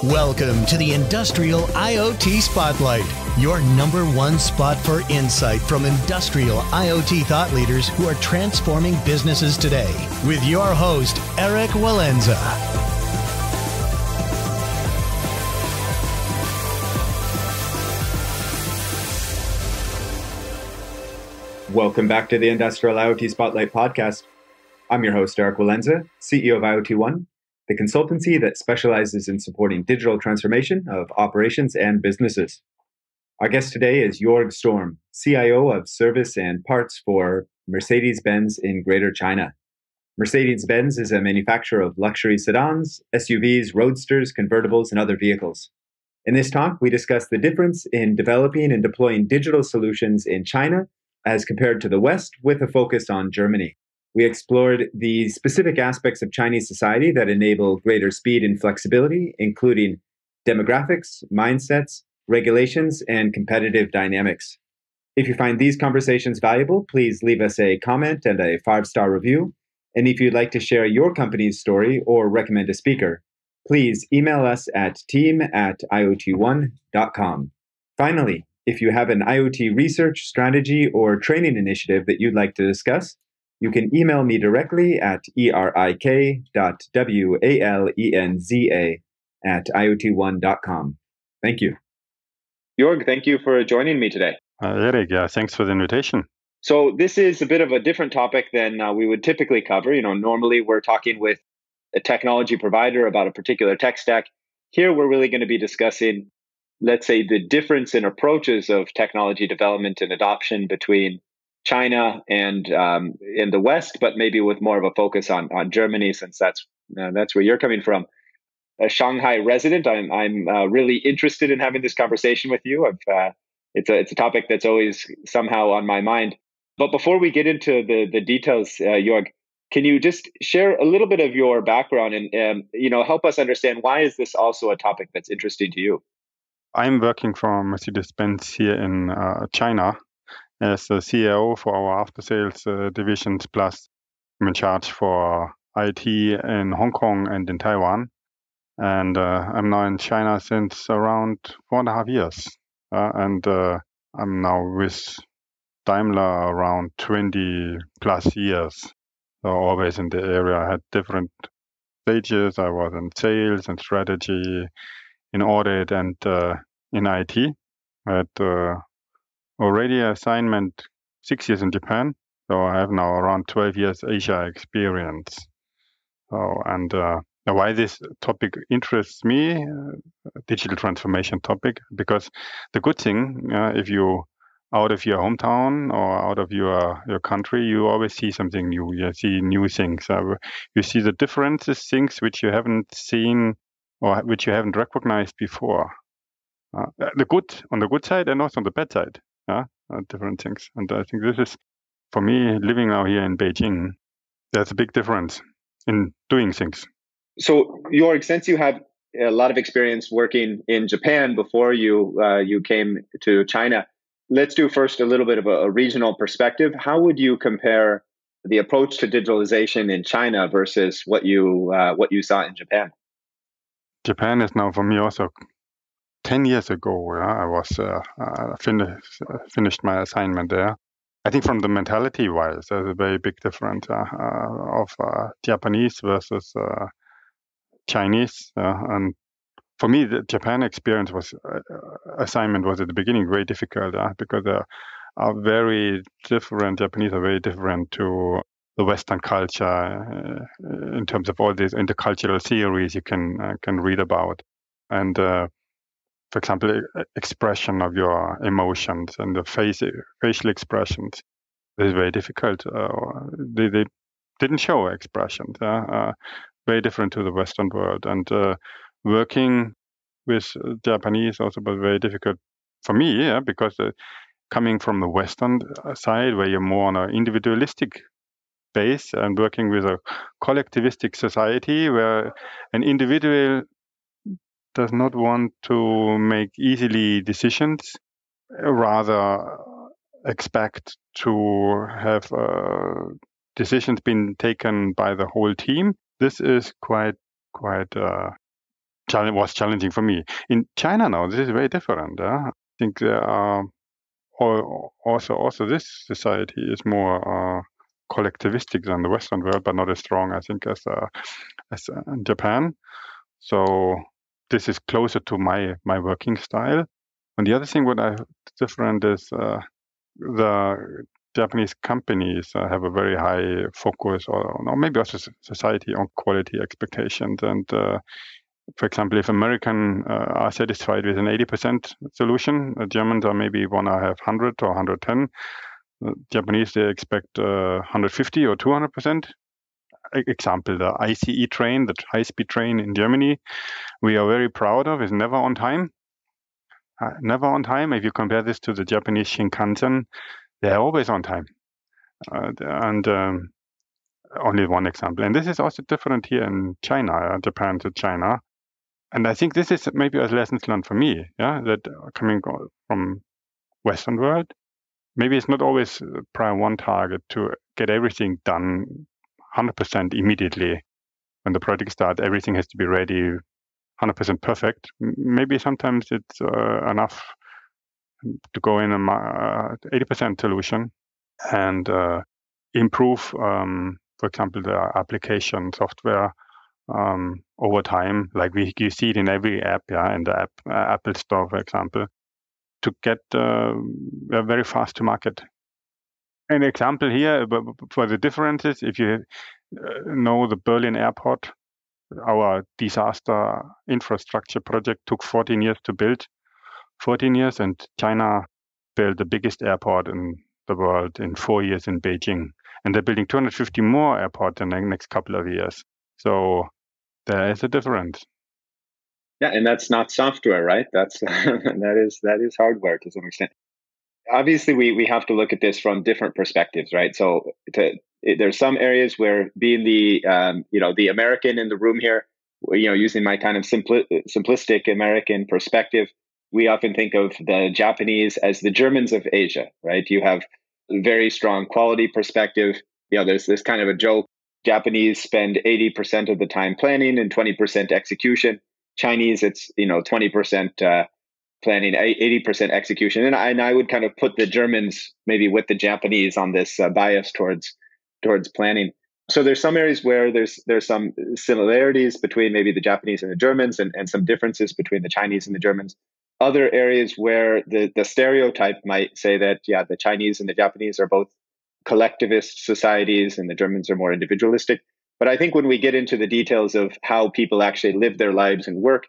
Welcome to the Industrial IoT Spotlight, your number one spot for insight from industrial IoT thought leaders who are transforming businesses today. With your host, Eric Walenza. Welcome back to the Industrial IoT Spotlight podcast. I'm your host, Joerg Storm, CEO of IoT ONE, the consultancy that specializes in supporting digital transformation of operations and businesses. Our guest today is Joerg Storm, CIO of service and parts for Mercedes Benz in Greater China. Mercedes Benz is a manufacturer of luxury sedans, SUVs, roadsters, convertibles, and other vehicles. In this talk, we discuss the difference in developing and deploying digital solutions in China as compared to the West, with a focus on Germany. We explored the specific aspects of Chinese society that enable greater speed and flexibility, including demographics, mindsets, regulations, and competitive dynamics. If you find these conversations valuable, please leave us a comment and a 5-star review. And if you'd like to share your company's story or recommend a speaker, please email us at team@iotone.com. Finally, if you have an IoT research, strategy, or training initiative that you'd like to discuss, you can email me directly at erik.walenza@iotone.com. Thank you. Joerg, thank you for joining me today. Eric, thanks for the invitation. So this is a bit of a different topic than we would typically cover. Normally we're talking with a technology provider about a particular tech stack. Here we're really going to be discussing, let's say, the difference in approaches of technology development and adoption between China and in the West, but maybe with more of a focus on Germany, since that's where you're coming from. A Shanghai resident, I'm really interested in having this conversation with you. It's a topic that's always somehow on my mind. But before we get into the details, Joerg, can you just share a little bit of your background and help us understand why is this also a topic that's interesting to you? I'm working for Mercedes Benz here in China as a CEO for our after-sales divisions, plus I'm in charge for IT in Hong Kong and in Taiwan. And I'm now in China since around 4.5 years. And I'm now with Daimler around 20 plus years. So always in the area. I had different stages. I was in sales and strategy, in audit and in IT. I had already assignment 6 years in Japan. So I have now around 12 years Asia experience. So, and why this topic interests me, digital transformation topic, because the good thing, if you out of your hometown or out of your country, you always see something new. You see new things. You see the differences, things which you haven't seen or which you haven't recognized before. The good on the good side and also on the bad side. Different things. And I think this is, for me, living now here in Beijing, there's a big difference in doing things. So, Joerg, since you have a lot of experience working in Japan before you came to China, let's do first a little bit of a regional perspective. How would you compare the approach to digitalization in China versus what you saw in Japan? Japan is now for me also 10 years ago. I was finished my assignment there. I think from the mentality-wise, there's a very big difference of Japanese versus Chinese. And for me, the Japan experience assignment was at the beginning very difficult because they are very different. Japanese are very different to the Western culture in terms of all these intercultural theories you can read about. And for example, expression of your emotions and the facial expressions. This is very difficult. They didn't show expressions. Very different to the Western world. And working with Japanese also was very difficult for me, because coming from the Western side, where you're more on an individualistic base, and working with a collectivistic society where an individual does not want to make easily decisions, rather expect to have decisions being taken by the whole team. This is quite was challenging for me. In China now, this is very different. I think there are also this society is more collectivistic than the Western world, but not as strong, I think, as in Japan. So this is closer to my working style. And the other thing what I different is the Japanese companies have a very high focus, or maybe also society, on quality expectations. And for example, if Americans are satisfied with an 80% solution, Germans are maybe want to have 100 or 110. Japanese, they expect 150 or 200%. Example, the ICE train, the high-speed train in Germany, we are very proud of, is never on time. Never on time. If you compare this to the Japanese Shinkansen, they're always on time. And only one example. And this is also different here in China, Japan to China. And I think this is maybe a lessons learned for me, that coming from Western world, maybe it's not always prior one target to get everything done 100% immediately. When the project starts, everything has to be ready, 100% perfect. Maybe sometimes it's enough to go in a 80% solution and improve, for example, the application software over time, like you see it in every app, in the Apple Store, for example, to get very fast to market. An example here for the differences, if you know the Berlin airport, our disaster infrastructure project took 14 years to build, 14 years, and China built the biggest airport in the world in 4 years in Beijing. And they're building 250 more airports in the next couple of years. So there is a difference. Yeah, and that's not software, right? That's that is hardware to some extent. Obviously, we have to look at this from different perspectives, right? So there's some areas where being the the American in the room here, using my kind of simplistic American perspective, we often think of the Japanese as the Germans of Asia, right? You have a very strong quality perspective. There's this kind of a joke. Japanese spend 80% of the time planning and 20% execution. Chinese, it's 20% planning, 80% execution. And I would kind of put the Germans maybe with the Japanese on this bias towards planning. So there's some areas where there's some similarities between maybe the Japanese and the Germans, and some differences between the Chinese and the Germans. Other areas where the stereotype might say that, the Chinese and the Japanese are both collectivist societies and the Germans are more individualistic. But I think when we get into the details of how people actually live their lives and work,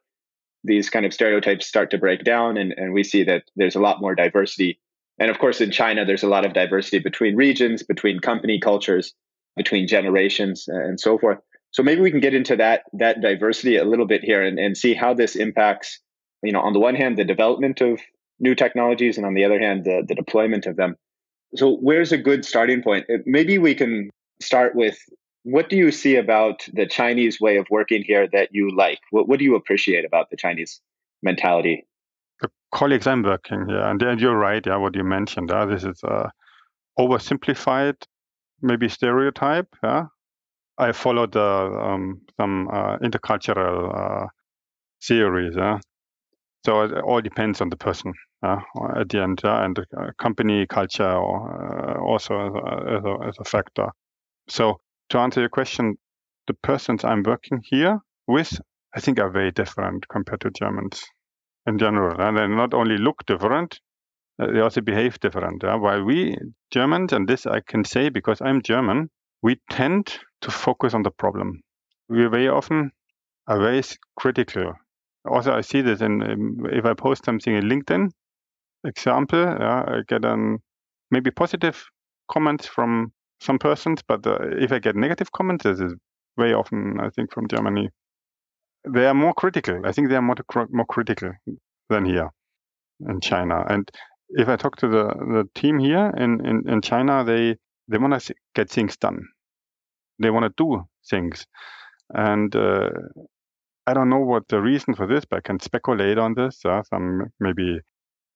these kind of stereotypes start to break down, and we see that there's a lot more diversity. And of course, in China, there's a lot of diversity between regions, between company cultures, between generations, and so forth. So maybe we can get into that diversity a little bit here and see how this impacts, on the one hand, the development of new technologies, and on the other hand, the deployment of them. So where's a good starting point? Maybe we can start with, what do you see about the Chinese way of working here that you like? What do you appreciate about the Chinese mentality? The colleagues I'm working here, and you're right, what you mentioned. This is oversimplified, maybe stereotype. I followed some intercultural theories. So it all depends on the person at the end, and the company culture also as a factor. So to answer your question, the persons I'm working here with, I think, are very different compared to Germans in general. And they not only look different, they also behave different. While we Germans, and this I can say because I'm German, we tend to focus on the problem. We very often are very critical. Also, I see this if I post something in LinkedIn, example, I get maybe positive comments from some persons, but if I get negative comments, this is very often, I think, from Germany. They are more critical. I think they are more critical than here in China. And if I talk to the team here in China, they want to get things done. They want to do things. And I don't know what the reason for this, but I can speculate on this. Some maybe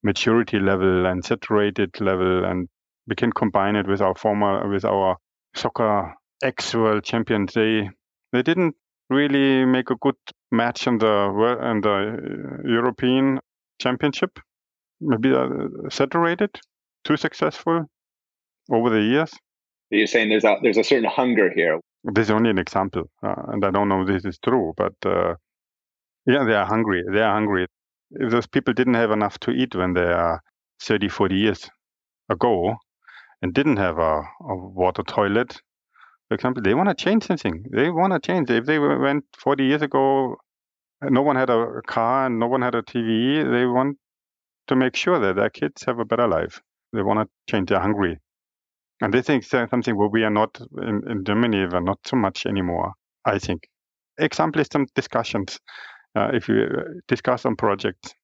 maturity level and saturated level, and we can combine it with our soccer ex-world champions. They didn't really make a good match in the European Championship. Maybe saturated, too successful over the years. You're saying there's a certain hunger here. This is only an example, and I don't know if this is true, but yeah, they are hungry. They are hungry. If those people didn't have enough to eat when they are 30, 40 years ago and didn't have a water toilet, for example, they want to change something. They want to change. If they went 40 years ago, no one had a car and no one had a TV, they want to make sure that their kids have a better life. They want to change. They're hungry. And they think something where we are not in Germany, we're not so much anymore, I think. Example is some discussions. If you discuss on projects,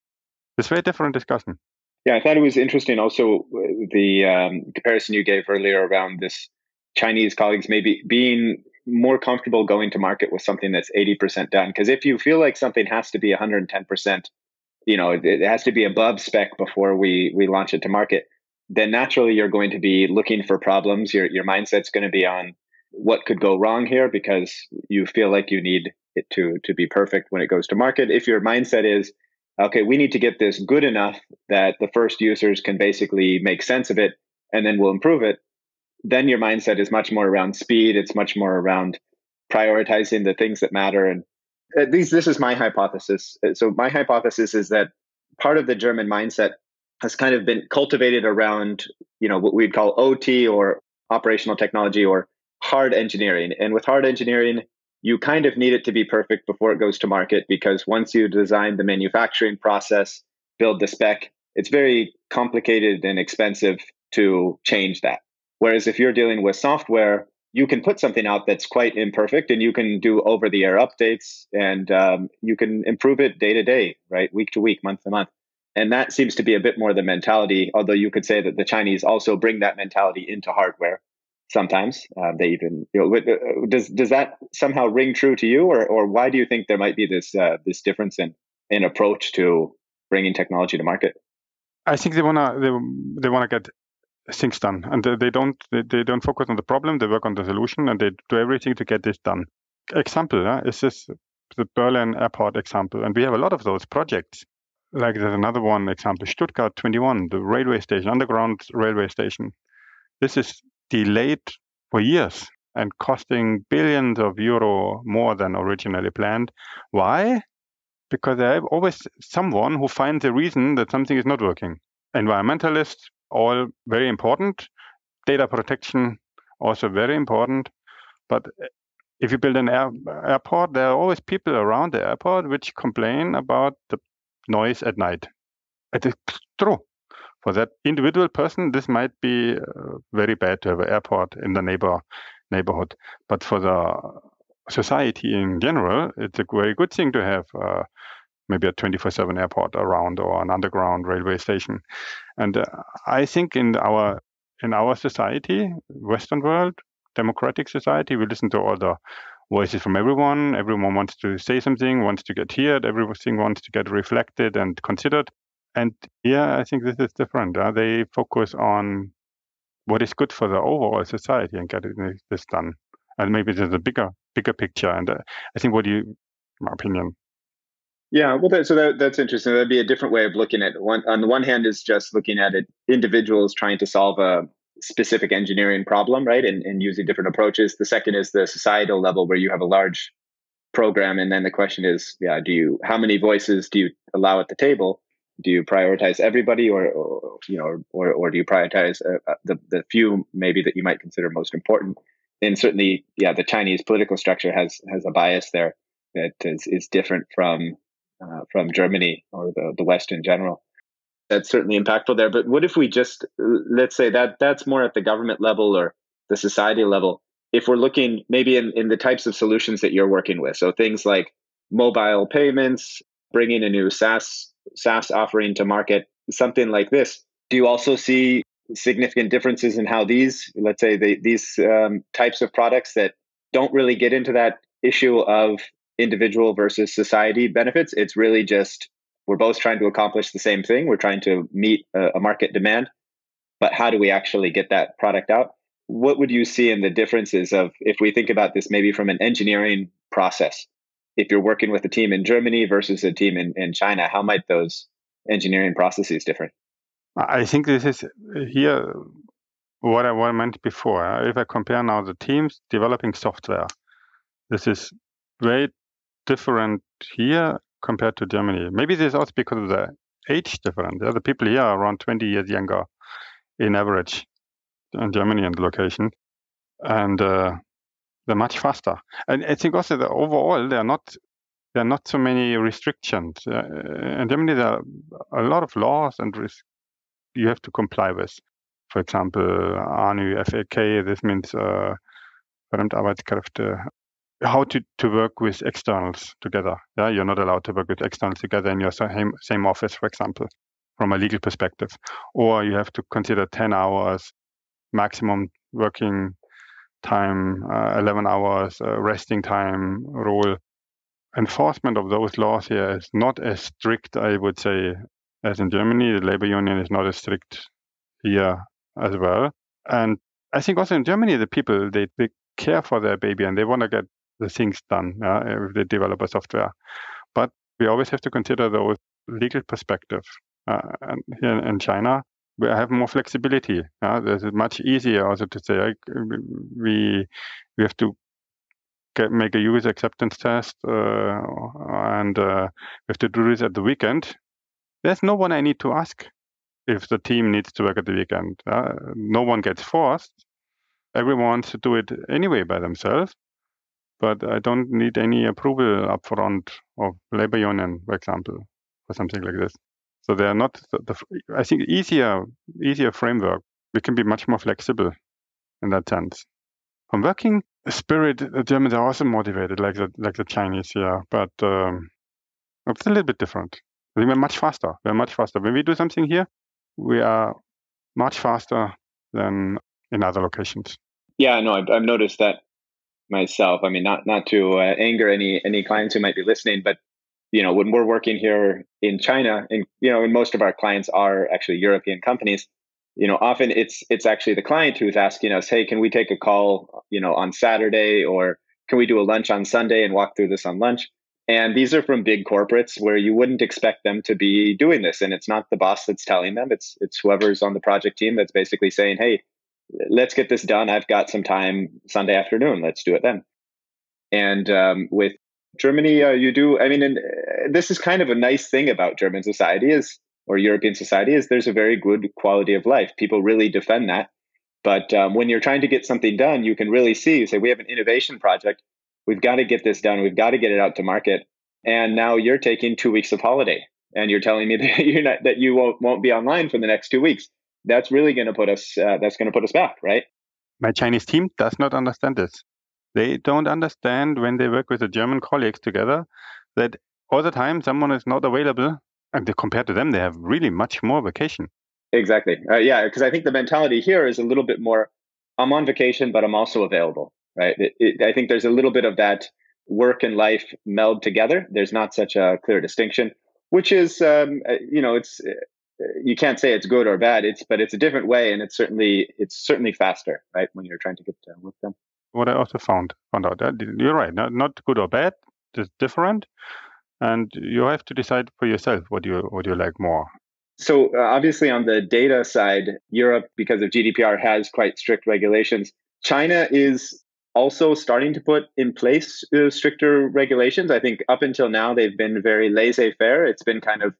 it's very different discussion. Yeah, I thought it was interesting also the comparison you gave earlier around this Chinese colleagues maybe being more comfortable going to market with something that's 80% done. Because if you feel like something has to be 110%, it has to be above spec before we launch it to market, then naturally you're going to be looking for problems. Your mindset's going to be on what could go wrong here because you feel like you need it to be perfect when it goes to market. If your mindset is, okay, we need to get this good enough that the first users can basically make sense of it and then we'll improve it, then your mindset is much more around speed. It's much more around prioritizing the things that matter. And at least this is my hypothesis. So my hypothesis is that part of the German mindset has kind of been cultivated around, what we'd call OT or operational technology or hard engineering. And with hard engineering, you kind of need it to be perfect before it goes to market, because once you design the manufacturing process, build the spec, it's very complicated and expensive to change that. Whereas if you're dealing with software, you can put something out that's quite imperfect and you can do over-the-air updates and you can improve it day to day, right? Week to week, month to month. And that seems to be a bit more the mentality, although you could say that the Chinese also bring that mentality into hardware. Sometimes they even, does that somehow ring true to you, or why do you think there might be this difference in approach to bringing technology to market? I think they wanna get things done, and they don't focus on the problem. They work on the solution, and they do everything to get this done. Example is this the Berlin airport example, and we have a lot of those projects. Like there's another one example, Stuttgart 21, the railway station, underground railway station. This is delayed for years and costing billions of euro more than originally planned. Why? Because there's always someone who finds a reason that something is not working. Environmentalists, all very important. Data protection, also very important. But if you build an airport, there are always people around the airport which complain about the noise at night. It is true. For that individual person, this might be very bad to have an airport in the neighborhood. But for the society in general, it's a very good thing to have maybe a 24/7 airport around or an underground railway station. And I think in our society, Western world, democratic society, we listen to all the voices from everyone. Everyone wants to say something, wants to get heard. Everything wants to get reflected and considered. And yeah, I think this is different. They focus on what is good for the overall society and getting this done. And maybe there's a bigger picture. And I think my opinion. Yeah, well, that's interesting. That'd be a different way of looking at it. On the one hand is just looking at it, individuals trying to solve a specific engineering problem, right? And using different approaches. The second is the societal level where you have a large program. And then the question is, how many voices do you allow at the table? Do you prioritize everybody, or do you prioritize the few maybe that you might consider most important? And certainly, the Chinese political structure has a bias there that is different from Germany or the West in general. That's certainly impactful there. But what if we just, let's say that's more at the government level or the society level. If we're looking maybe in the types of solutions that you're working with, so things like mobile payments, bringing a new SaaS offering to market, something like this, do you also see significant differences in how these types of products that don't really get into that issue of individual versus society benefits? It's really just, we're both trying to accomplish the same thing. We're trying to meet a market demand, but how do we actually get that product out? What would you see in the differences of, if we think about this maybe from an engineering process, if you're working with a team in Germany versus a team in China, how might those engineering processes differ? I think this is here what I meant before. If I compare now the teams developing software, this is very different here compared to Germany. Maybe this is also because of the age difference. The people here are around 20 years younger in average in Germany and the location. And they're much faster. And I think also that overall there are not so many restrictions. In Germany there are a lot of laws and you have to comply with. For example, ANU, FAK, this means Fremdarbeitskräfte, how to work with externals together. Yeah, you're not allowed to work with externals together in your same office, for example, from a legal perspective. Or you have to consider 10 hours maximum working time, 11 hours resting time rule. Enforcement of those laws here is not as strict, I would say, as in Germany. The labor union is not as strict here as well. And I think also in Germany, the people, they care for their baby and they want to get the things done if they develop a software. But we always have to consider those legal perspectives. And here in China, we have more flexibility. There's much easier also to say we have to make a user acceptance test and we have to do this at the weekend. There's no one I need to ask if the team needs to work at the weekend. No one gets forced. Everyone wants to do it anyway by themselves. But I don't need any approval upfront of labor union, for example, or something like this. So they are not I think easier framework. We can be much more flexible in that sense. From working spirit, the Germans are also motivated, like the Chinese here, but it's a little bit different. I think we're much faster. When we do something here, we are much faster than in other locations. Yeah, no, I've noticed that myself. I mean, not to anger any clients who might be listening, but when we're working here in China, and and most of our clients are actually European companies, often it's actually the client who's asking us, hey, can we take a call, on Saturday, or can we do a lunch on Sunday and walk through this on lunch? And these are from big corporates where you wouldn't expect them to be doing this. And it's not the boss that's telling them, it's whoever's on the project team that's basically saying, hey, let's get this done. I've got some time Sunday afternoon. Let's do it then. And with Germany, you do. I mean, and this is kind of a nice thing about German society or European society is there's a very good quality of life. People really defend that. But when you're trying to get something done, you can really see, you say, we have an innovation project. We've got to get this done. We've got to get it out to market. And now you're taking 2 weeks of holiday and you're telling me that that you won't be online for the next 2 weeks. That's really going to put us, back, right? My Chinese team does not understand this. They don't understand when they work with the German colleagues together that all the time someone is not available. And compared to them, they have really much more vacation. Exactly. Yeah, because I think the mentality here is a little bit more, I'm on vacation, but I'm also available, right? I think there's a little bit of that work and life meld together. There's not such a clear distinction, which is, it's you can't say it's good or bad. But it's a different way, and it's certainly faster, right? When you're trying to get with them. What I also found out, you're right, not good or bad, just different, and you have to decide for yourself what you like more. So obviously on the data side, Europe, because of GDPR, has quite strict regulations. China is also starting to put in place stricter regulations. I think up until now, they've been very laissez-faire. It's been kind of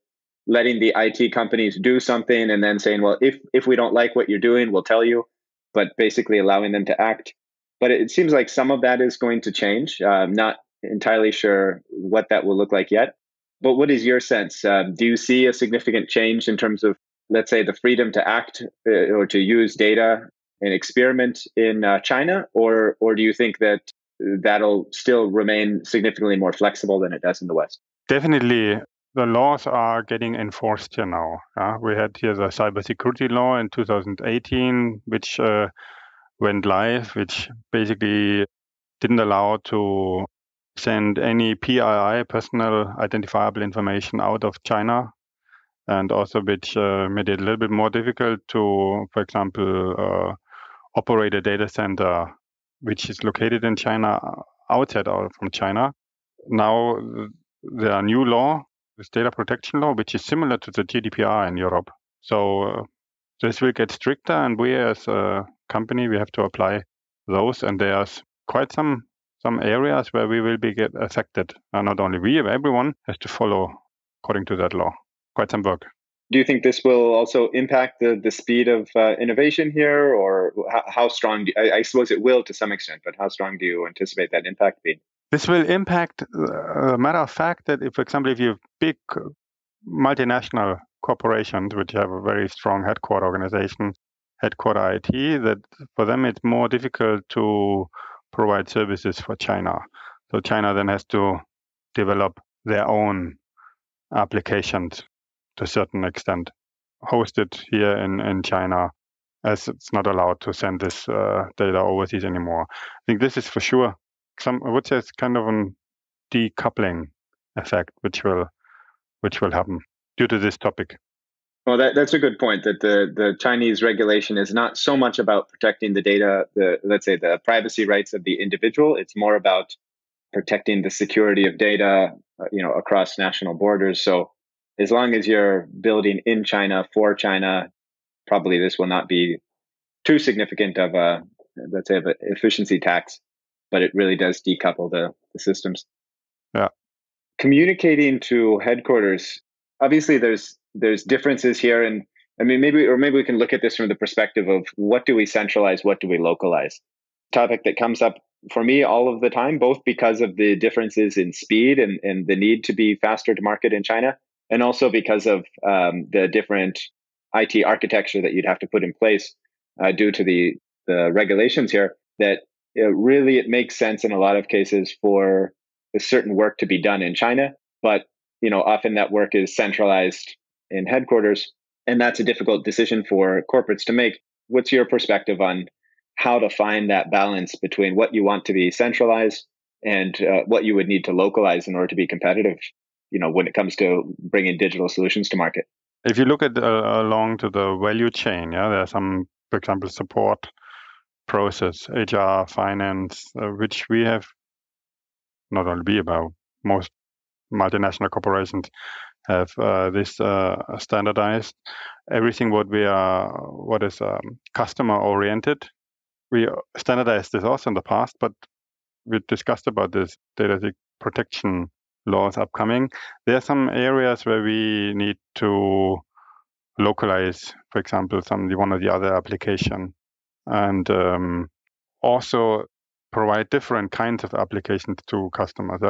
letting the IT companies do something and then saying, well, if we don't like what you're doing, we'll tell you, but basically allowing them to act. But it seems like some of that is going to change. I'm not entirely sure what that will look like yet. But what is your sense? Do you see a significant change in terms of, let's say, the freedom to act or to use data and experiment in China? Or do you think that that'll still remain significantly more flexible than it does in the West? Definitely. The laws are getting enforced here now. We had here the cybersecurity law in 2018, which went live, which basically didn't allow to send any PII, personal identifiable information, out of China, and also which made it a little bit more difficult to, for example, operate a data center which is located in China outside from China. now there are new law, this data protection law, which is similar to the GDPR in Europe. So this will get stricter, and we as a company, we have to apply those. And there's quite some areas where we will be get affected. Not only we, everyone has to follow according to that law. Quite some work. Do you think this will also impact the speed of innovation here, or how strong? I suppose it will to some extent, but how strong do you anticipate that impact being? This will impact, matter of fact, that if, for example, if you have big multinational corporations which have a very strong headquarter organization, headquarter IT, that for them it's more difficult to provide services for China. So China then has to develop their own applications to a certain extent, hosted here in China, as it's not allowed to send this data overseas anymore. I think this is for sure I would say it's kind of a decoupling effect which will happen due to this topic. Well, that's a good point, that the Chinese regulation is not so much about protecting the data, let's say the privacy rights of the individual. It's more about protecting the security of data, across national borders. So as long as you're building in China for China, probably this will not be too significant of an efficiency tax, but it really does decouple the systems. Yeah. Communicating to headquarters, obviously there's differences here, and I mean maybe we can look at this from the perspective of what do we centralize, what do we localize. Topic that comes up for me all of the time, both because of the differences in speed and the need to be faster to market in China, and also because of the different IT architecture that you'd have to put in place due to the regulations here, that really it makes sense in a lot of cases for a certain work to be done in China, but often that work is centralized in headquarters, and that's a difficult decision for corporates to make. What's your perspective on how to find that balance between what you want to be centralized and what you would need to localize in order to be competitive, when it comes to bringing digital solutions to market? If you look at along to the value chain, there are some, for example, support process, HR, finance, which we have, not only we, but most multinational corporations have this standardized. Everything what is customer oriented. We standardized this also in the past, but we discussed about this data protection laws upcoming. There are some areas where we need to localize, for example, one or the other application, and also provide different kinds of applications to customers.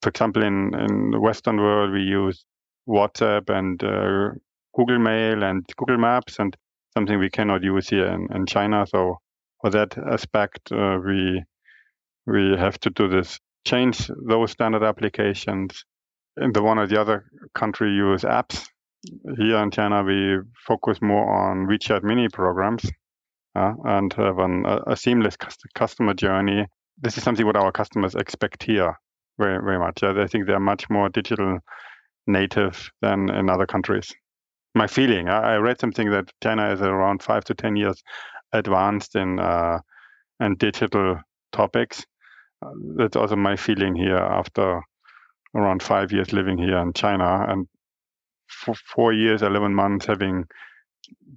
For example, in the Western world, we use WhatsApp and Google Mail and Google Maps, and something we cannot use here in China. So for that aspect, we have to do this, change those standard applications. In the one or the other country use apps. Here in China, we focus more on WeChat mini programs and have a seamless customer journey. This is something what our customers expect here very, very much. I think they're much more digital native than in other countries. My feeling, I read something that China is around 5 to 10 years advanced in digital topics. That's also my feeling here after around 5 years living here in China, and 4 years, 11 months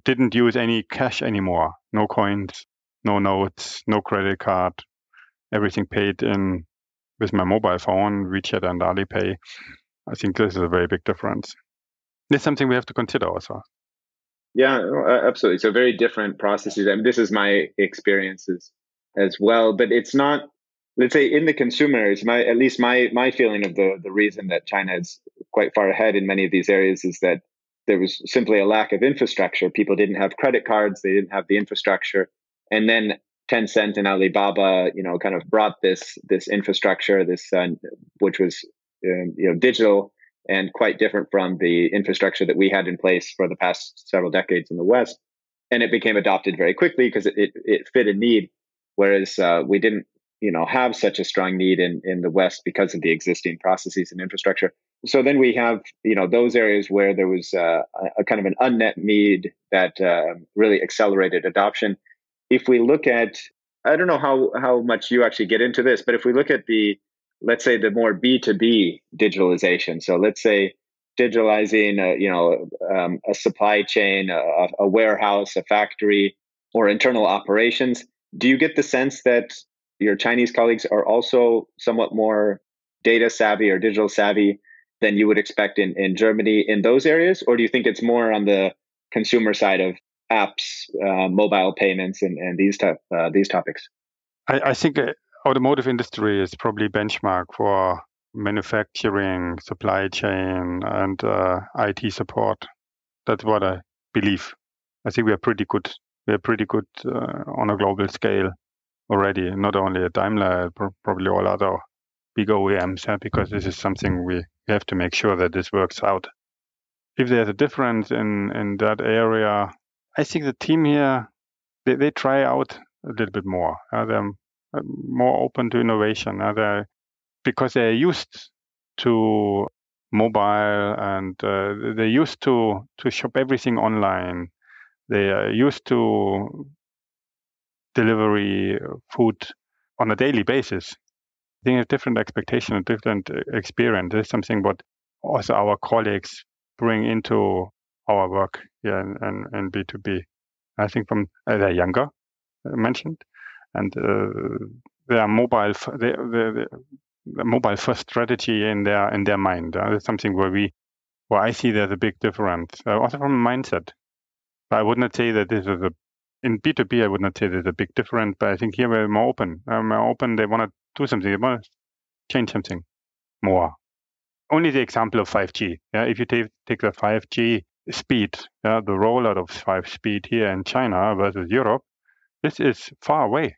didn't use any cash anymore. No coins, no notes, no credit card. Everything paid in with my mobile phone, WeChat and Alipay. I think this is a very big difference. This is something we have to consider also. Yeah, absolutely. So very different processes. I mean, this is my experiences as well, but it's not, let's say in the consumer areas, at least my feeling of the reason that China is quite far ahead in many of these areas is that there was simply a lack of infrastructure. People didn't have credit cards, they didn't have the infrastructure. And then Tencent and Alibaba, kind of brought this infrastructure, which was digital and quite different from the infrastructure that we had in place for the past several decades in the West. And it became adopted very quickly because it fit a need, whereas we didn't have such a strong need in the West because of the existing processes and infrastructure. So then we have those areas where there was a kind of an unmet need that really accelerated adoption. If we look at, I don't know how much you actually get into this, but if we look at the let's say, the more B2B digitalization. So let's say digitalizing, a supply chain, a warehouse, a factory, or internal operations. Do you get the sense that your Chinese colleagues are also somewhat more data savvy or digital savvy than you would expect in Germany in those areas? Or do you think it's more on the consumer side of apps, mobile payments, and these topics? I think automotive industry is probably benchmark for manufacturing, supply chain, and IT support. That's what I believe. I think we are pretty good. We are pretty good on a global scale already. Not only at Daimler, probably all other big OEMs, because this is something we have to make sure that this works out. If there's a difference in that area, I think the team here, they try out a little bit more. They're more open to innovation. Because they're used to mobile and they're used to shop everything online. They are used to delivery food on a daily basis. I think a different expectation, a different experience. This is something what also our colleagues bring into our work here in B2B. I think from they're younger, mentioned, and they are mobile. The mobile first strategy in their mind. It's something where I see there's a big difference. Also from mindset. I would not say that this is in B2B. I would not say there's a big difference, but I think here we're more open. They want to do something. They want to change something more. Only the example of 5G. If you take the 5G speed, the rollout of 5G speed here in China versus Europe, this is far away.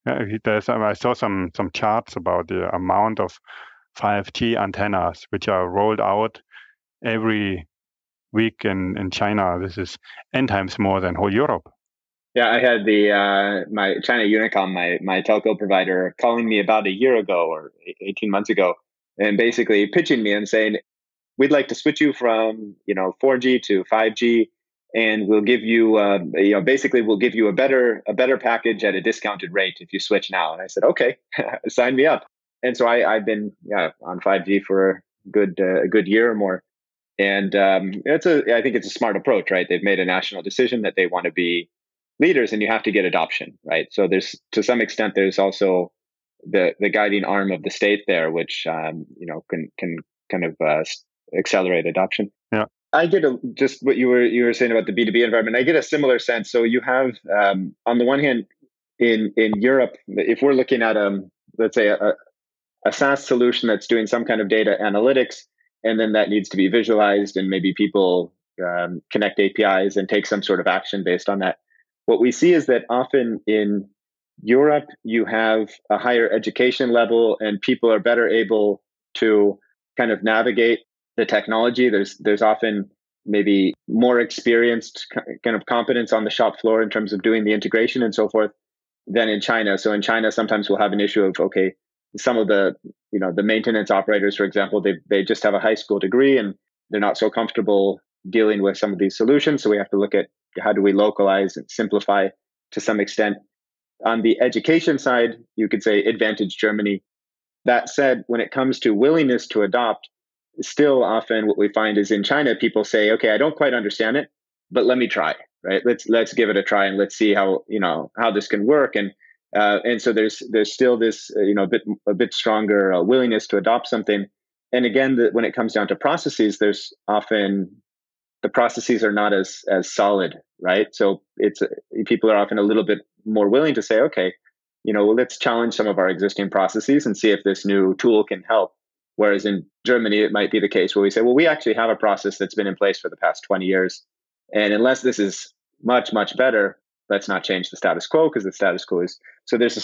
I saw some charts about the amount of 5G antennas which are rolled out every week in China. This is n times more than whole Europe. Yeah, I had my China Unicom, my telco provider, calling me about a year ago or 18 months ago, and basically pitching me and saying, we'd like to switch you from 4G to 5G, and we'll give you basically we'll give you a better package at a discounted rate if you switch now. And I said, okay, sign me up. And so I've been on 5G for a good year or more, and I think it's a smart approach, right? They've made a national decision that they want to be leaders, and you have to get adoption, right? So there's, to some extent, there's also the guiding arm of the state there, which can kind of accelerate adoption. Yeah, I get just what you were saying about the B2B environment. I get a similar sense. So you have on the one hand, in Europe, if we're looking at let's say a SaaS solution that's doing some kind of data analytics, and then that needs to be visualized, and maybe people connect APIs and take some sort of action based on that. What we see is that often in Europe, you have a higher education level and people are better able to kind of navigate the technology. There's often maybe more experienced kind of competence on the shop floor in terms of doing the integration and so forth than in China. So in China, sometimes we'll have an issue of, okay, some of the maintenance operators, for example, they just have a high school degree and they're not so comfortable dealing with some of these solutions. So we have to look at how do we localize and simplify to some extent. On the education side, you could say advantage Germany. That said, when it comes to willingness to adopt, still often what we find is in China, people say, okay, I don't quite understand it, but let me try, right? Let's give it a try and let's see how this can work. And so there's still this a bit stronger willingness to adopt something. And again, when it comes down to processes, there's often the processes are not as solid, right? So people are often a little bit more willing to say, okay, let's challenge some of our existing processes and see if this new tool can help. Whereas in Germany, it might be the case where we say, well, we actually have a process that's been in place for the past 20 years. And unless this is much, much better, let's not change the status quo, because the status quo is. So there's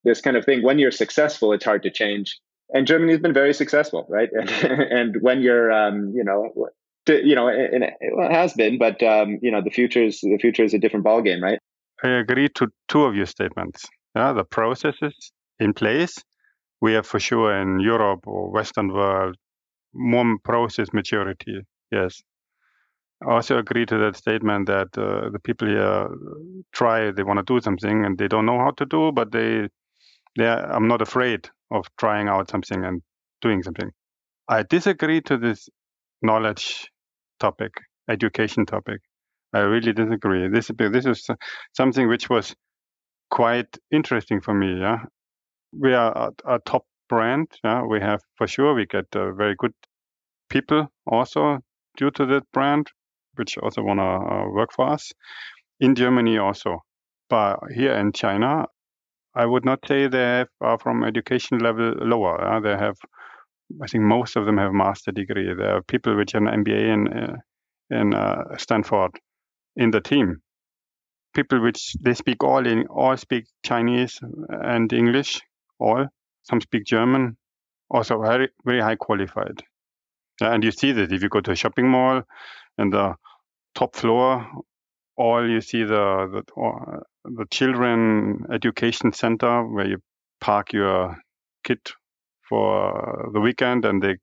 this kind of thing. When you're successful, it's hard to change. And Germany has been very successful, right? And when you're, it has been, but the future is a different ballgame, right? I agree to two of your statements. The processes in place, we have for sure in Europe or Western world more process maturity. Yes, I also agree to that statement that the people here they want to do something and they don't know how to do, but I'm not afraid of trying out something and doing something. I disagree to this knowledge topic, education topic. I really disagree. This is something which was quite interesting for me. Yeah, we are a top brand. Yeah, we have for sure we get very good people also due to that brand, which also want to work for us in Germany also. But here in China, I would not say they are from education level lower. They have, I think most of them have master degree. There are people which have an MBA in Stanford in the team. People which they speak all speak Chinese and English, all. Some speak German, also very, very high qualified. And you see that if you go to a shopping mall and the top floor, all you see the children education center where you park your kid for the weekend, and they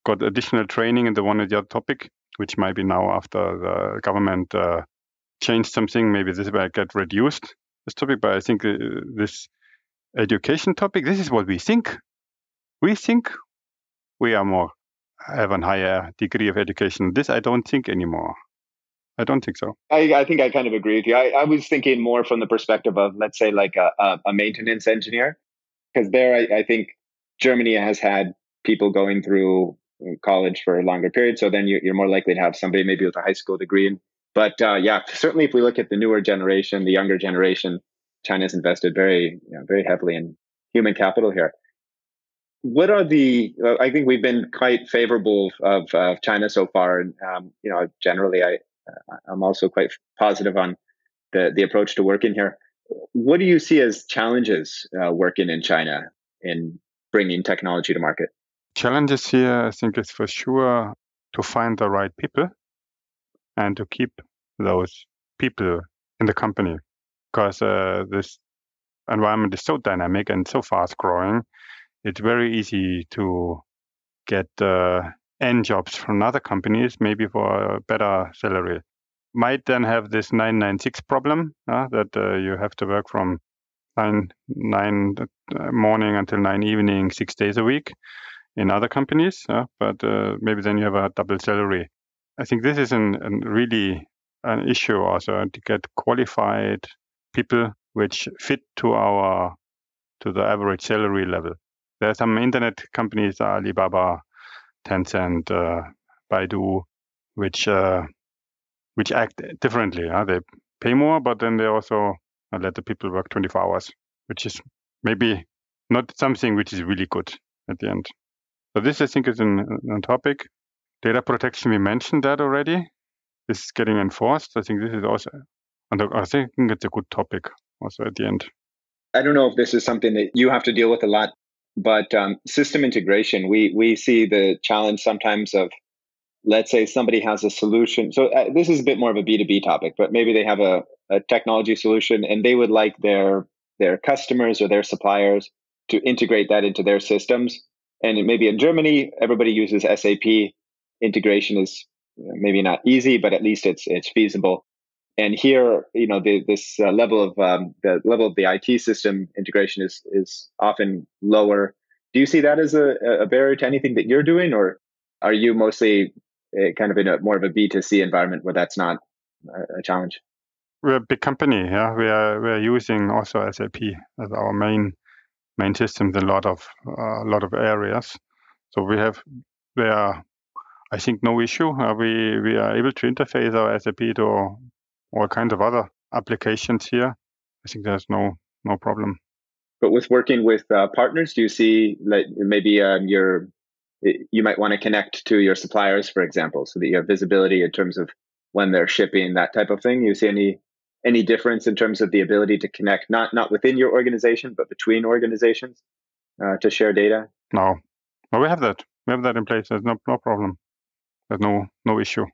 got additional training in the one or the other topic, which might be now after the government changed something, maybe this will get reduced, this topic. But I think this education topic, this is what we think. We think we are more, have a higher degree of education. This I don't think anymore. I don't think so. I think I kind of agree with you. I was thinking more from the perspective of, let's say, like a maintenance engineer, because there I think Germany has had people going through college for a longer period. So then you're more likely to have somebody maybe with a high school degree. But yeah, certainly if we look at the newer generation, the younger generation, China's invested very heavily in human capital here. What are I think we've been quite favorable of China so far. And, generally I'm also quite positive on the approach to working here. What do you see as challenges working in China in bringing technology to market? Challenges here, I think, is for sure to find the right people and to keep those people in the company, because this environment is so dynamic and so fast growing. It's very easy to get end jobs from other companies, maybe for a better salary. Might then have this 996 problem that you have to work from 9 morning until 9 evening, 6 days a week in other companies. But maybe then you have a double salary. I think this is really an issue also, to get qualified people which fit to the average salary level. There are some internet companies, Alibaba, Tencent, Baidu, which act differently. They pay more, but then they also let the people work 24 hours, which is maybe not something which is really good at the end. So this, I think, is a topic. Data protection, we mentioned that already. This is getting enforced. I think this is also, and I think it's a good topic also at the end. I don't know if this is something that you have to deal with a lot, but system integration, we see the challenge sometimes of, let's say somebody has a solution. So this is a bit more of a B2B topic, but maybe they have a technology solution and they would like their customers or their suppliers to integrate that into their systems. And maybe in Germany, everybody uses SAP. Integration is maybe not easy, but at least it's feasible. And here, this level of the IT system integration is often lower. Do you see that as a barrier to anything that you're doing, or are you mostly kind of in a more of a B2C environment where that's not a challenge? We're a big company. Yeah, we are using also SAP as our main systems in a lot of areas. So there are, I think, no issue. We are able to interface our SAP to all kinds of other applications here. I think there's no problem. But with working with partners, do you see like maybe you might want to connect to your suppliers, for example, so that you have visibility in terms of when they're shipping, that type of thing? You see any difference in terms of the ability to connect, not within your organization, but between organizations to share data? No, we have that. We have that in place. There's no problem. There's no issue.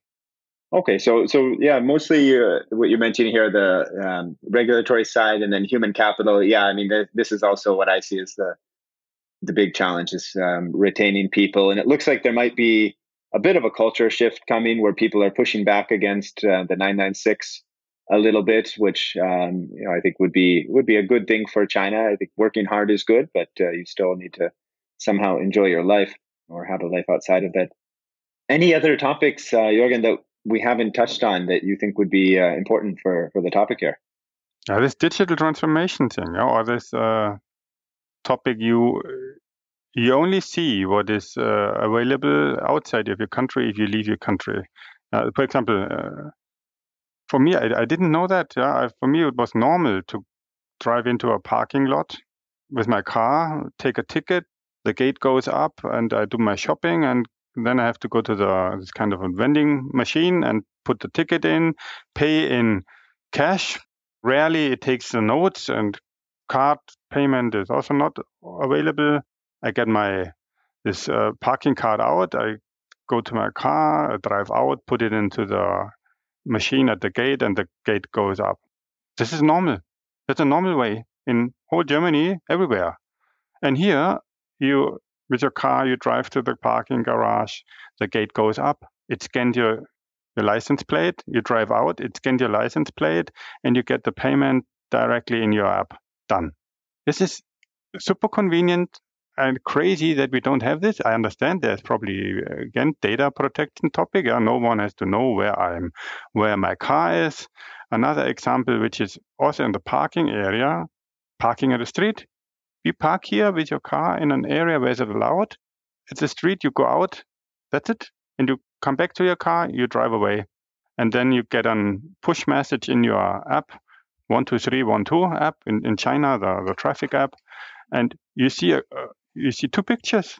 Okay, so yeah, mostly what you're mentioning here, the regulatory side, and then human capital. Yeah, I mean, this is also what I see as the big challenge is retaining people, and it looks like there might be a bit of a culture shift coming where people are pushing back against the 996 a little bit, which I think would be a good thing for China. I think working hard is good, but you still need to somehow enjoy your life or have a life outside of that. Any other topics, Jorgen, that we haven't touched on that you think would be important for the topic here? This digital transformation thing, or this topic, you only see what is available outside of your country if you leave your country. For example, for me, I didn't know that. For me, it was normal to drive into a parking lot with my car, take a ticket, the gate goes up, and I do my shopping, and then I have to go to this kind of a vending machine and put the ticket in, pay in cash. Rarely it takes the notes, and card payment is also not available. I get this parking card out. I go to my car, I drive out, put it into the machine at the gate, and the gate goes up. This is normal. That's a normal way in whole Germany, everywhere. And here, with your car, you drive to the parking garage, the gate goes up, it scans your license plate, you drive out, it scans your license plate, and you get the payment directly in your app. Done. This is super convenient and crazy that we don't have this. I understand there's probably, again, data protection topic. No one has to know where my car is. Another example, which is also in the parking area, parking at the street. You park here with your car in an area where it's allowed. It's a street, you go out, that's it. And you come back to your car, you drive away. And then you get a push message in your app, 12312 app in China, the traffic app. And you see two pictures.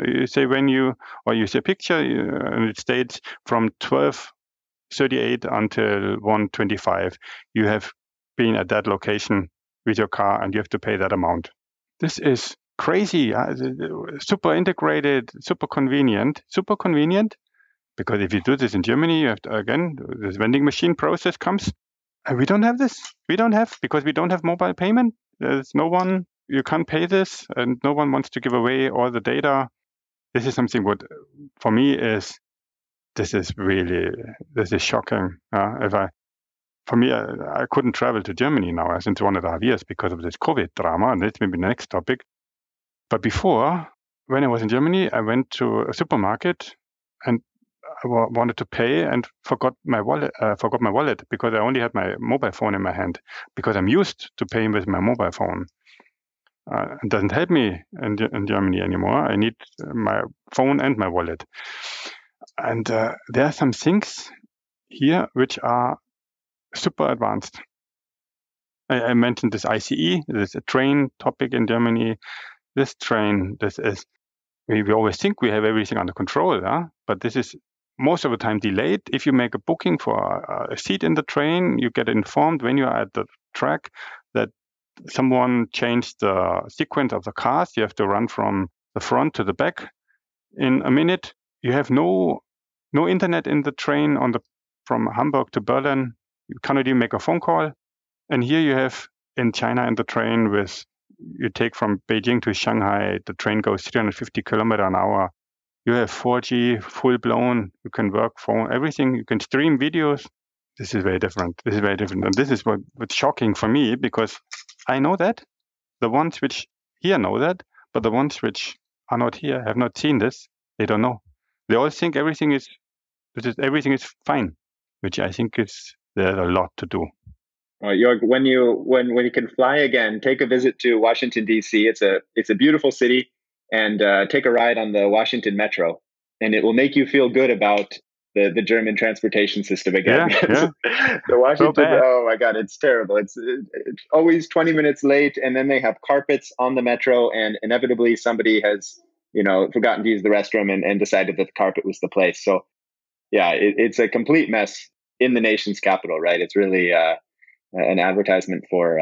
You say you see a picture, and it states from 12:38 until 1:25, you have been at that location with your car, and you have to pay that amount. This is crazy. Super integrated, super convenient. Because if you do this in Germany, you have to, again, this vending machine process comes. And we don't have this. Because we don't have mobile payment. There's no one, you can't pay this, and no one wants to give away all the data. This is something what, for me, this is shocking. For me, I couldn't travel to Germany now since 1.5 years because of this COVID drama, and that's maybe the next topic. But before, when I was in Germany, I went to a supermarket and I wanted to pay and forgot my wallet because I only had my mobile phone in my hand because I'm used to paying with my mobile phone. It doesn't help me in Germany anymore. I need my phone and my wallet. And there are some things here which are super advanced. I mentioned this ICE, this is a train topic in Germany. This train, we always think we have everything under control, but this is most of the time delayed. If you make a booking for a seat in the train, you get informed when you're at the track that someone changed the sequence of the cars. You have to run from the front to the back in a minute. You have no internet in the train from Hamburg to Berlin. You cannot even make a phone call. And here you have in China in the train you take from Beijing to Shanghai, the train goes 350 kilometers an hour. You have 4G, full blown, you can work phone, everything, you can stream videos. This is very different. And this is what's shocking for me because I know that. The ones which here know that, but the ones which are not here, have not seen this, they don't know. They all think everything is fine, which I think there's a lot to do. Joerg, when you can fly again, take a visit to Washington, D.C. It's a beautiful city, and take a ride on the Washington Metro, and it will make you feel good about the German transportation system again. Yeah. The Washington, oh my God, it's terrible. It's always 20 minutes late, and then they have carpets on the metro, and inevitably somebody has forgotten to use the restroom and decided that the carpet was the place. So yeah, it's a complete mess in the nation's capital, right? It's really an advertisement for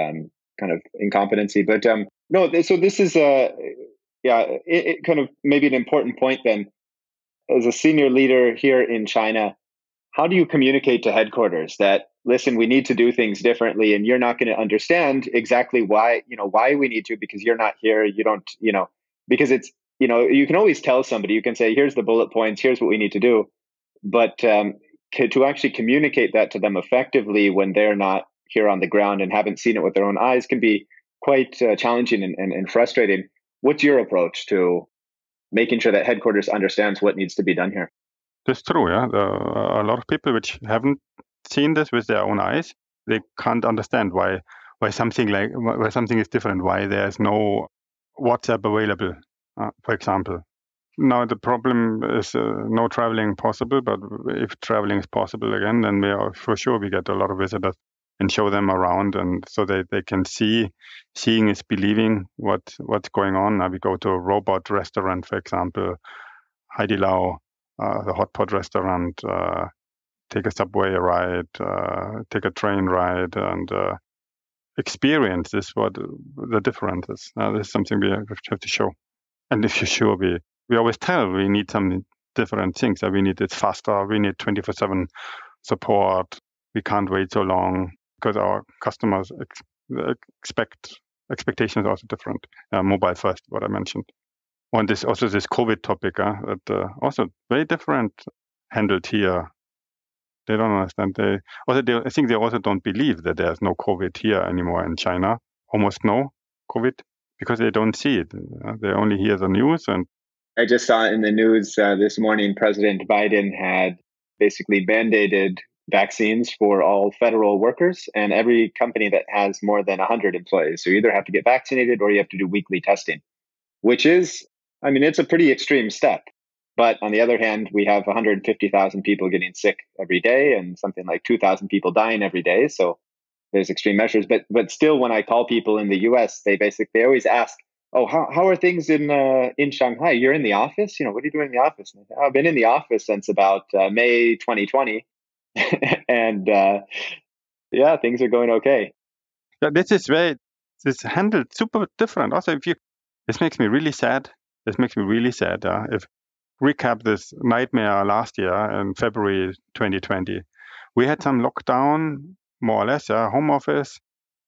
kind of incompetency. But no, so this is it kind of maybe an important point then. As a senior leader here in China, how do you communicate to headquarters that, listen, we need to do things differently, and you're not going to understand exactly why we need to, because you're not here, you don't, because it's, you can always tell somebody, you can say, here's the bullet points, here's what we need to do. But to actually communicate that to them effectively when they're not here on the ground and haven't seen it with their own eyes can be quite challenging and frustrating. What's your approach to making sure that headquarters understands what needs to be done here? That's true, yeah. There are a lot of people which haven't seen this with their own eyes. They can't understand why something is different, why there's no WhatsApp available, for example. Now the problem is no traveling possible, but if traveling is possible again, then for sure we get a lot of visitors and show them around, and so they can see. Seeing is believing what's going on. Now we go to a robot restaurant, for example, Haidilao, the hot pot restaurant, take a subway ride, take a train ride, and experience this, what the difference is. This is something we have to show. And if you're sure, we always tell we need some different things. We need it faster. We need 24/7 support. We can't wait so long because our customers expectations are also different. Mobile first, what I mentioned. And this COVID topic, that also very different handled here. They don't understand. I think they also don't believe that there's no COVID here anymore in China. Almost no COVID, because they don't see it. They only hear the news. And I just saw in the news this morning, President Biden had basically mandated vaccines for all federal workers and every company that has more than 100 employees. So you either have to get vaccinated or you have to do weekly testing, which is, it's a pretty extreme step. But on the other hand, we have 150,000 people getting sick every day and something like 2,000 people dying every day. So there's extreme measures. But still, when I call people in the US, they always ask, "Oh, how are things in Shanghai? You're in the office? What are you doing in the office?" And I've been in the office since about May 2020. And things are going okay. Yeah, this is handled super different. Also, this makes me really sad. If recap this nightmare last year in February 2020, we had some lockdown, more or less, home office,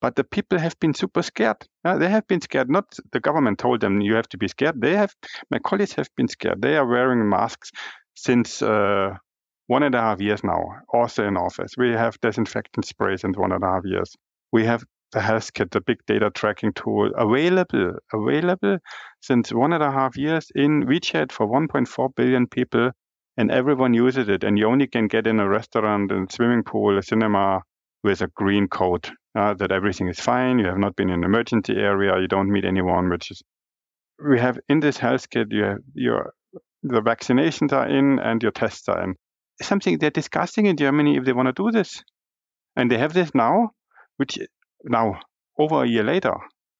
but the people have been super scared. They have been scared. Not the government told them you have to be scared. My colleagues have been scared. They are wearing masks since 1.5 years now, also in office. We have disinfectant sprays in 1.5 years. We have the health kit, the big data tracking tool, available since 1.5 years in WeChat for 1.4 billion people, and everyone uses it. And you only can get in a restaurant, a swimming pool, a cinema with a green code that everything is fine. You have not been in an emergency area. You don't meet anyone. We have in this health kit. You have the vaccinations are in and your tests are in. Something they're discussing in Germany if they want to do this, and they have this now, which now over a year later,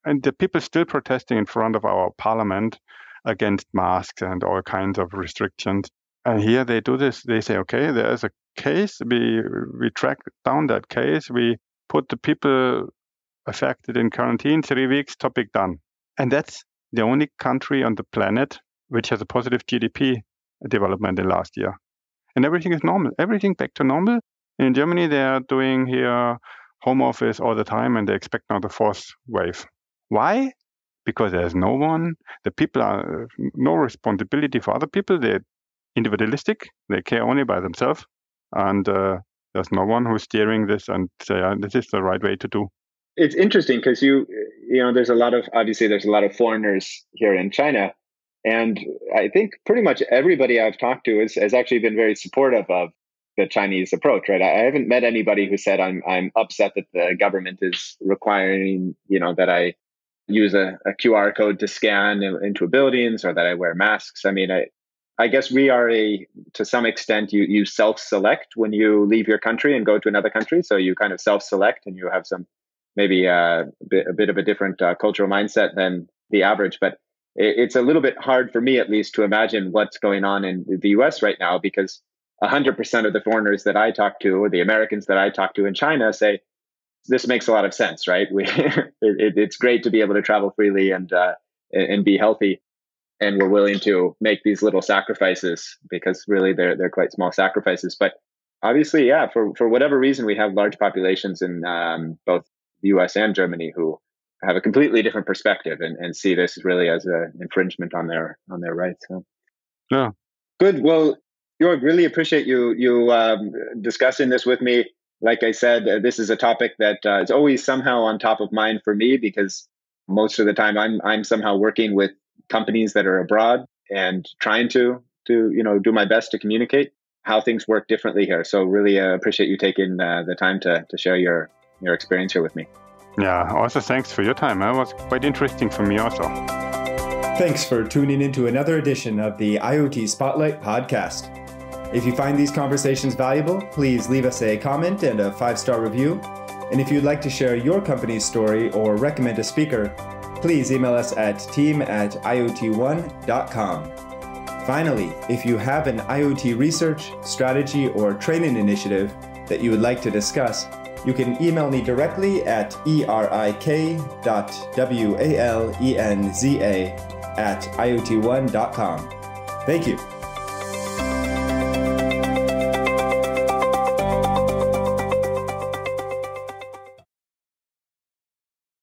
and the people still protesting in front of our parliament against masks and all kinds of restrictions. And here they do this. They say, okay, there is a case. We track down that case. We put the people affected in quarantine, 3 weeks, topic done. And that's the only country on the planet which has a positive GDP development in last year. And everything is normal. Everything back to normal. In Germany, they are doing here home office all the time, and they expect now the fourth wave. Why? Because there's no one. The people are no responsibility for other people. They're individualistic. They care only by themselves, and there's no one who's steering this and say this is the right way to do. It's interesting because there's a lot of foreigners here in China, and I think pretty much everybody I've talked to has actually been very supportive of the Chinese approach, right? I haven't met anybody who said I'm upset that the government is requiring, that I use a QR code to scan into buildings or that I wear masks. I guess we are to some extent, you self-select when you leave your country and go to another country. So you kind of self-select and you have some maybe a bit of a different cultural mindset than the average. But it's a little bit hard for me, at least, to imagine what's going on in the US right now, because 100% of the foreigners that I talk to, or the Americans that I talk to in China, say this makes a lot of sense, right? It's great to be able to travel freely and be healthy, and we're willing to make these little sacrifices because really they're quite small sacrifices. But obviously, for whatever reason, we have large populations in both the US and Germany who have a completely different perspective and see this really as an infringement on their rights. So. Yeah. Good. Well, Joerg, really appreciate you discussing this with me. Like I said, this is a topic that is always somehow on top of mind for me, because most of the time I'm somehow working with companies that are abroad and trying to do my best to communicate how things work differently here. So really appreciate you taking the time to share your experience here with me. Yeah, also thanks for your time. It was quite interesting for me also. Thanks for tuning into another edition of the IoT Spotlight podcast. If you find these conversations valuable, please leave us a comment and a 5-star review. And if you'd like to share your company's story or recommend a speaker, please email us at team@iotone.com. Finally, if you have an IoT research, strategy, or training initiative that you would like to discuss, you can email me directly at erik.walenza@iotone.com. Thank you.